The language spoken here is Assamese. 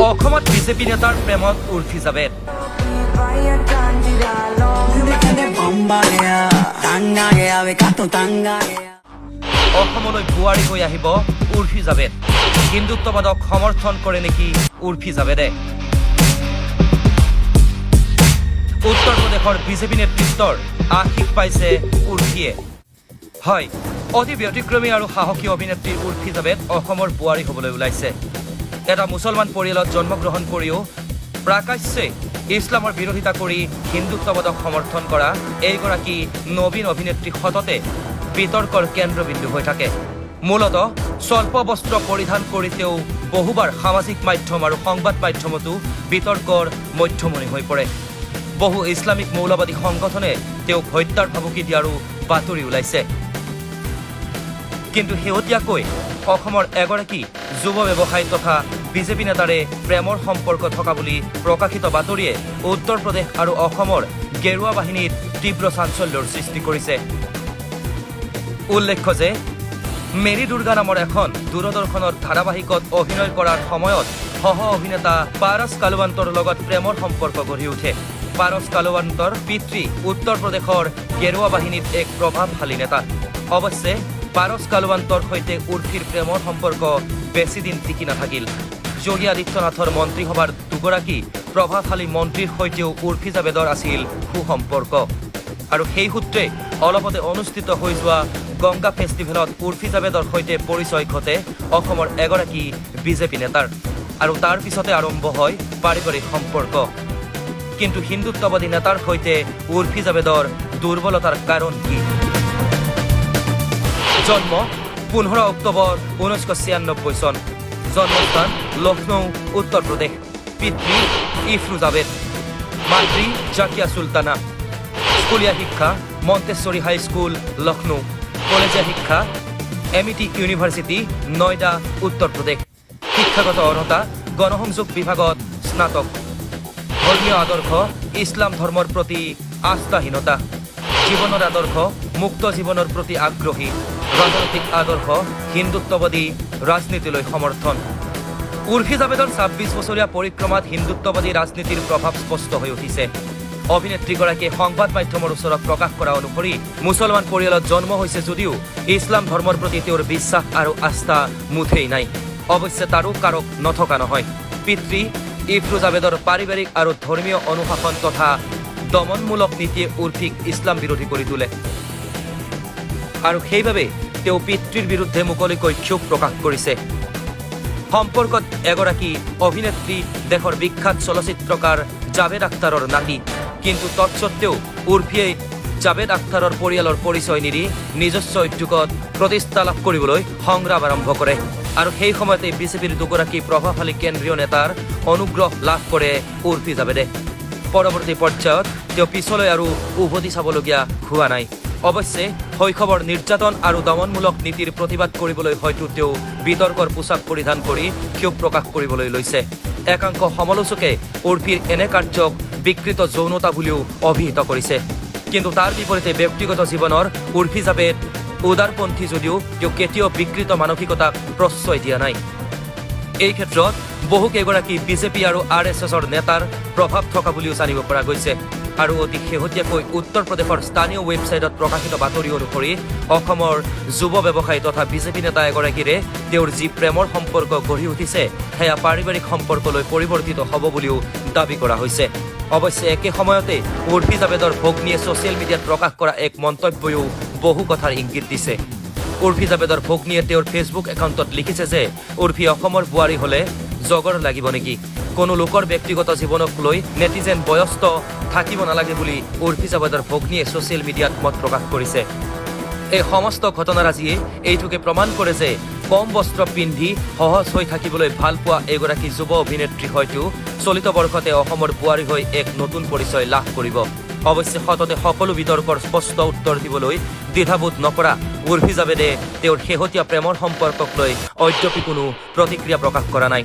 অসমত বিজেপি নেতাৰ প্ৰেমত উৰ্ফি জাবেদ। অসমলৈ বোৱাৰী হৈ আহিব উৰ্ফি জাবেদ। হিন্দুত্ববাদক সমৰ্থন কৰে নেকি উৰ্ফি জাবেদে? উত্তৰ প্ৰদেশৰ বিজেপি নেতৃত্বৰ আশীষ পাইছে উৰ্ফিয়ে। হয়, অতি ব্যতিক্ৰমী আৰু সাহসী অভিনেত্ৰী উৰ্ফি জাবেদ অসমৰ বোৱাৰী হ'বলৈ ওলাইছে। এটা মুছলমান পৰিয়ালত জন্মগ্ৰহণ কৰিও প্ৰাকাশ্যে ইছলামৰ বিৰোধিতা কৰি হিন্দুত্ববাদক সমৰ্থন কৰা এইগৰাকী নবীন অভিনেত্ৰী সততে বিতৰ্কৰ কেন্দ্ৰবিন্দু হৈ থাকে। মূলতঃ স্বল্প বস্ত্ৰ পৰিধান কৰি তেওঁ বহুবাৰ সামাজিক মাধ্যম আৰু সংবাদ মাধ্যমতো বিতৰ্কৰ মধ্যমণি হৈ পৰে। বহু ইছলামিক মৌলবাদী সংগঠনে তেওঁক হত্যাৰ ভাবুকি দিয়াৰো বাতৰি ওলাইছে। কিন্তু শেহতীয়াকৈ অসমৰ এগৰাকী যুৱ ব্যৱসায়ী তথা বিজেপি নেতাৰে প্ৰেমৰ সম্পৰ্ক থকা বুলি প্ৰকাশিত বাতৰিয়ে উত্তৰ প্ৰদেশ আৰু অসমৰ গেৰুৱা বাহিনীত তীব্ৰ চাঞ্চল্যৰ সৃষ্টি কৰিছে। উল্লেখ্য যে মেৰী দুৰ্গা নামৰ এখন দূৰদৰ্শনৰ ধাৰাবাহিকত অভিনয় কৰাৰ সময়ত সহ অভিনেতা পাৰস কালৱান্তৰ লগত প্ৰেমৰ সম্পৰ্ক গঢ়ি উঠে। পাৰস কালৱান্তৰ পিতৃ উত্তৰ প্ৰদেশৰ গেৰুৱা বাহিনীত এক প্ৰভাৱশালী নেতা। অৱশ্যে পাৰস কালৱান্তৰ সৈতে উৰ্ফিৰ প্ৰেমৰ সম্পৰ্ক বেছিদিন টিকি নাথাকিল। যোগী আদিত্যনাথৰ মন্ত্ৰীসভাৰ দুগৰাকী প্ৰভাৱশালী মন্ত্ৰীৰ সৈতেও উৰ্ফি জাবেদৰ আছিল সুসম্পৰ্ক। আৰু সেই সূত্ৰে অলপতে অনুষ্ঠিত হৈ যোৱা গংগা ফেষ্টিভেলত উৰ্ফি জাবেদৰ সৈতে পৰিচয় ঘটে অসমৰ এগৰাকী বিজেপি নেতাৰ। আৰু তাৰ পিছতে আৰম্ভ হয় পাৰিবাৰিক সম্পৰ্ক। কিন্তু হিন্দুত্ববাদী নেতাৰ সৈতে উৰ্ফি জাবেদৰ দুৰ্বলতাৰ কাৰণ কি? জন্ম 15 অক্টোবৰ 1996 চন। জন্মস্থান লক্ষ্ণৌ, উত্তৰ প্ৰদেশ। পিতৃ ইফৰু জাবেদ, মাতৃ জাকিয়া চুলতানা। স্কুলীয়া শিক্ষা মন্তেশ্বৰী হাইস্কুল, লক্ষ্ণৌ। কলেজীয়া শিক্ষা MIT ইউনিভাৰ্চিটি, নয়ডা, উত্তৰ প্ৰদেশ। শিক্ষাগত অৰ্হতা গণসংযোগ বিভাগত স্নাতক। ধৰ্মীয় আদৰ্শ ইছলাম ধৰ্মৰ প্ৰতি আস্থাহীনতা। জীৱনৰ আদৰ্শ মুক্ত জীৱনৰ প্ৰতি আগ্ৰহী। ৰাজনৈতিক আদৰ্শ হিন্দুত্ববাদী ৰাজনীতিলৈ সমৰ্থন। উৰ্ফি জাবেদৰ 26 বছৰীয়া পৰিক্ৰমাত হিন্দুত্ববাদী ৰাজনীতিৰ প্ৰভাৱ স্পষ্ট হৈ উঠিছে। অভিনেত্ৰীগৰাকীয়ে সংবাদ মাধ্যমৰ ওচৰত প্ৰকাশ কৰা অনুসৰি মুছলমান পৰিয়ালত জন্ম হৈছে যদিও ইছলাম ধৰ্মৰ প্ৰতি তেওঁৰ বিশ্বাস আৰু আস্থা মুঠেই নাই। অৱশ্যে তাৰো কাৰক নথকা নহয়। পিতৃ ইফৰু জাবেদৰ পাৰিবাৰিক আৰু ধৰ্মীয় অনুশাসন তথা দমনমূলক নীতিয়ে উৰ্ফিক ইছলাম বিৰোধী কৰি তোলে। আৰু সেইবাবে তেওঁ পিতৃৰ বিৰুদ্ধে মুকলিকৈ ক্ষোভ প্ৰকাশ কৰিছে। সম্পৰ্কত এগৰাকী অভিনেত্ৰী দেশৰ বিখ্যাত চলচ্চিত্ৰকাৰ জাভেদ আখতাৰৰ নাতি। কিন্তু তৎসত্বেও উৰ্ফিয়ে জাভেদ আখতাৰৰ পৰিয়ালৰ পৰিচয় নিদি নিজস্ব উদ্যোগত প্ৰতিষ্ঠা লাভ কৰিবলৈ সংগ্ৰাম আৰম্ভ কৰে। আৰু সেই সময়তে বিজেপিৰ দুগৰাকী প্ৰভাৱশালী কেন্দ্ৰীয় নেতাৰ অনুগ্ৰহ লাভ কৰে উৰ্ফি জাবেদে। পৰৱৰ্তী পৰ্যায়ত তেওঁ পিছলৈ আৰু উভতি চাবলগীয়া হোৱা নাই। অৱশ্যে শৈশৱৰ নিৰ্যাতন আৰু দমনমূলক নীতিৰ প্ৰতিবাদ কৰিবলৈ হয়তো তেওঁ বিতৰ্কৰ পোছাক পৰিধান কৰি ক্ষোভ প্ৰকাশ কৰিবলৈ লৈছে। একাংশ সমালোচকে উৰ্ফিৰ এনে কাৰ্যক বিকৃত যৌনতা বুলিও অভিহিত কৰিছে। কিন্তু তাৰ বিপৰীতে ব্যক্তিগত জীৱনৰ উৰ্ফি জাবেদ উদাৰপন্থী যদিও তেওঁ কেতিয়াও বিকৃত মানসিকতাক প্ৰশ্ৰয় দিয়া নাই। এই ক্ষেত্ৰত বহু কেইগৰাকী বিজেপি আৰু RSSৰ নেতাৰ প্ৰভাৱ থকা বুলিও জানিব পৰা গৈছে। আৰু অতি শেহতীয়াকৈ উত্তৰ প্ৰদেশৰ স্থানীয় ৱেবছাইটত প্ৰকাশিত বাতৰি অনুসৰি অসমৰ যুৱ ব্যৱসায়ী তথা বিজেপি নেতা এগৰাকীৰে তেওঁৰ যি প্ৰেমৰ সম্পৰ্ক গঢ়ি উঠিছে সেয়া পাৰিবাৰিক সম্পৰ্কলৈ পৰিৱৰ্তিত হ'ব বুলিও দাবী কৰা হৈছে। অৱশ্যে একে সময়তে উৰ্ফি জাবেদৰ ভগ্নীয়ে ছ'চিয়েল মিডিয়াত প্ৰকাশ কৰা এক মন্তব্যও বহু কথাৰ ইংগিত দিছে। উৰ্ফি জাবেদৰ ভগ্নীয়ে তেওঁৰ ফেচবুক একাউণ্টত লিখিছে যে উৰ্ফি অসমৰ বোৱাৰী হ'লে জগৰ লাগিব নেকি? কোনো লোকৰ ব্যক্তিগত জীৱনক লৈ নেটিজেন বয়স্ত থাকিব নালাগে বুলি উৰ্ফি জাবেদৰ ভগ্নীয়ে ছ'চিয়েল মিডিয়াত মত প্ৰকাশ কৰিছে। এই সমস্ত ঘটনাৰাজিয়ে এইটোকে প্ৰমাণ কৰে যে কম বস্ত্ৰ পিন্ধি সহজ হৈ থাকিবলৈ ভাল পোৱা এগৰাকী যুৱ অভিনেত্ৰী হয়তো চলিত বৰ্ষতে অসমৰ বোৱাৰী হৈ এক নতুন পৰিচয় লাভ কৰিব। অৱশ্যে সততে সকলো বিতৰ্কৰ স্পষ্ট উত্তৰ দিবলৈ দ্বিধাবোধ নকৰা উৰ্ফি জাবেদে তেওঁৰ শেহতীয়া প্ৰেমৰ সম্পৰ্কক লৈ অদ্যপি কোনো প্ৰতিক্ৰিয়া প্ৰকাশ কৰা নাই।